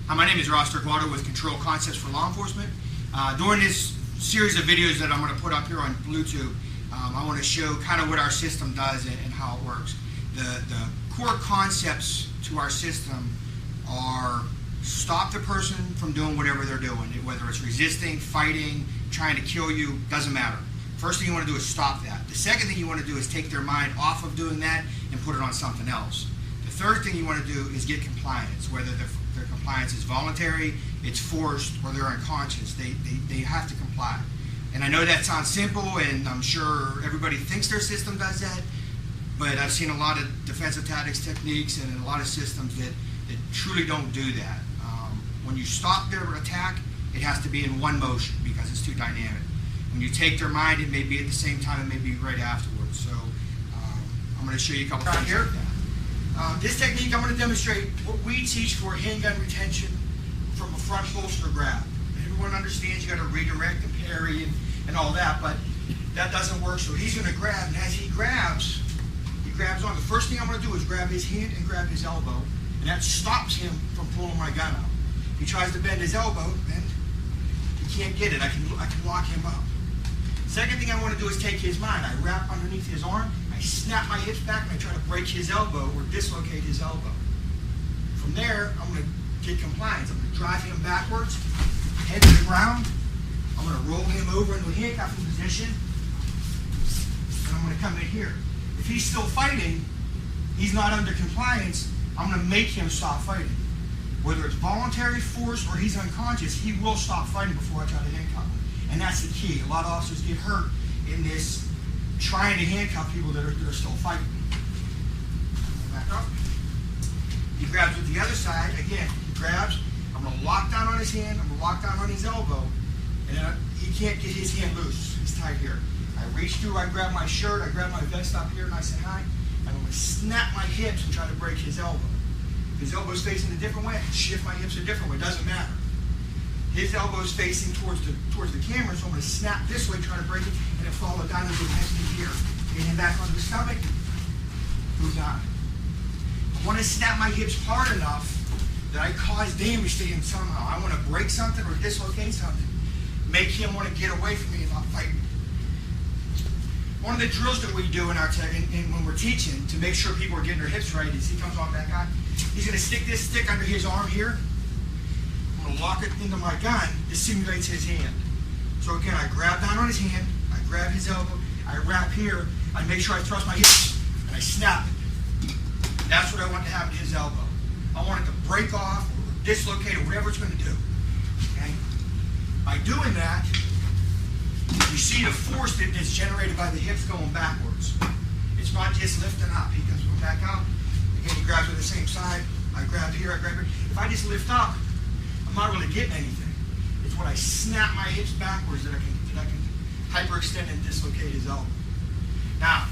Hi, my name is Ross Turquato with Control Concepts for Law Enforcement. During this series of videos that I'm going to put up here on Bluetooth, I want to show kind of what our system does and how it works. The core concepts to our system are stop the person from doing whatever they're doing, whether it's resisting, fighting, trying to kill you, doesn't matter. First thing you want to do is stop that. The second thing you want to do is take their mind off of doing that and put it on something else. The third thing you want to do is get compliance, whether their compliance is voluntary, it's forced, or they're unconscious. They have to comply. And I know that sounds simple, and I'm sure everybody thinks their system does that, but I've seen a lot of defensive tactics techniques and a lot of systems that truly don't do that. When you stop their attack, it has to be in one motion because it's too dynamic. When you take their mind, it may be at the same time, it may be right afterwards. So I'm going to show you a couple things here. This technique, I'm going to demonstrate what we teach for handgun retention from a front holster grab. Everyone understands you got to redirect and parry and all that, but that doesn't work. So he's going to grab, and as he grabs on. The first thing I'm going to do is grab his hand and grab his elbow, and that stops him from pulling my gun out. If he tries to bend his elbow, then he can't get it. I can lock him up. Second thing I want to do is take his mind. I wrap underneath his arm, I snap my hips back, and I try to break his elbow or dislocate his elbow. From there, I'm going to get compliance. I'm going to drive him backwards, head to the ground. I'm going to roll him over into a handcuffing position, and I'm going to come in here. If he's still fighting, he's not under compliance, I'm going to make him stop fighting. Whether it's voluntary force or he's unconscious, he will stop fighting before I try to handcuff him. And that's the key. A lot of officers get hurt in this trying to handcuff people that are still fighting. Back up. He grabs with the other side. Again, he grabs. I'm going to lock down on his hand. I'm going to lock down on his elbow. And then he can't get his hand loose. He's tight here. I reach through, I grab my shirt, I grab my vest up here nice and high, and I'm going to snap my hips and try to break his elbow. If his elbow's facing a different way, I can shift my hips a different way, it doesn't matter. His elbow's facing towards the camera, so I'm going to snap this way, try to break it, and then follow down into the next knee here. Get him back onto the stomach, move on. I want to snap my hips hard enough that I cause damage to him somehow. I want to break something or dislocate something. Make him want to get away from me and not fight me. One of the drills that we do in our when we're teaching to make sure people are getting their hips right is he comes on back on. He's going to stick this stick under his arm here. I'm going to lock it into my gun. This simulates his hand. So again, I grab down on his hand. I grab his elbow. I wrap here. I make sure I thrust my hips. And I snap it. That's what I want to happen to his elbow. I want it to break off or dislocate or whatever it's going to do. Okay? By doing that, you see the force that's generated by the hips going backwards. It's not just lifting up. He comes back out. Again, he grabs with the same side. I grab here, I grab here. If I just lift up, I'm not really getting anything. It's when I snap my hips backwards that I can hyperextend and dislocate his elbow. Now,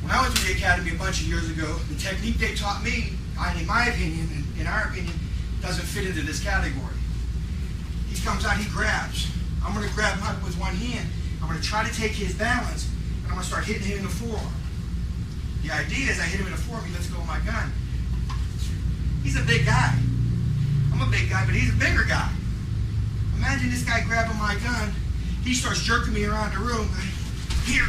when I went to the academy a bunch of years ago, the technique they taught me, in my opinion, and in our opinion, doesn't fit into this category. He comes out, he grabs. I'm going to grab him up with one hand. I'm going to try to take his balance, and I'm going to start hitting him in the forearm. The idea is I hit him in the forearm, he lets go of my gun. He's a big guy. I'm a big guy, but he's a bigger guy. Imagine this guy grabbing my gun. He starts jerking me around the room. Here.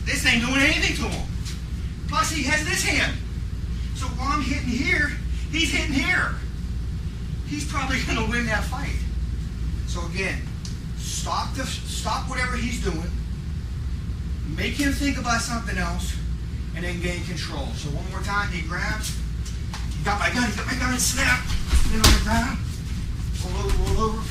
This ain't doing anything to him. Plus, he has this hand. So while I'm hitting here, he's hitting here. He's probably going to win that fight. So again, stop whatever he's doing, make him think about something else, and then gain control. So one more time, he grabs, he got my gun, and snap, then on the ground, roll over,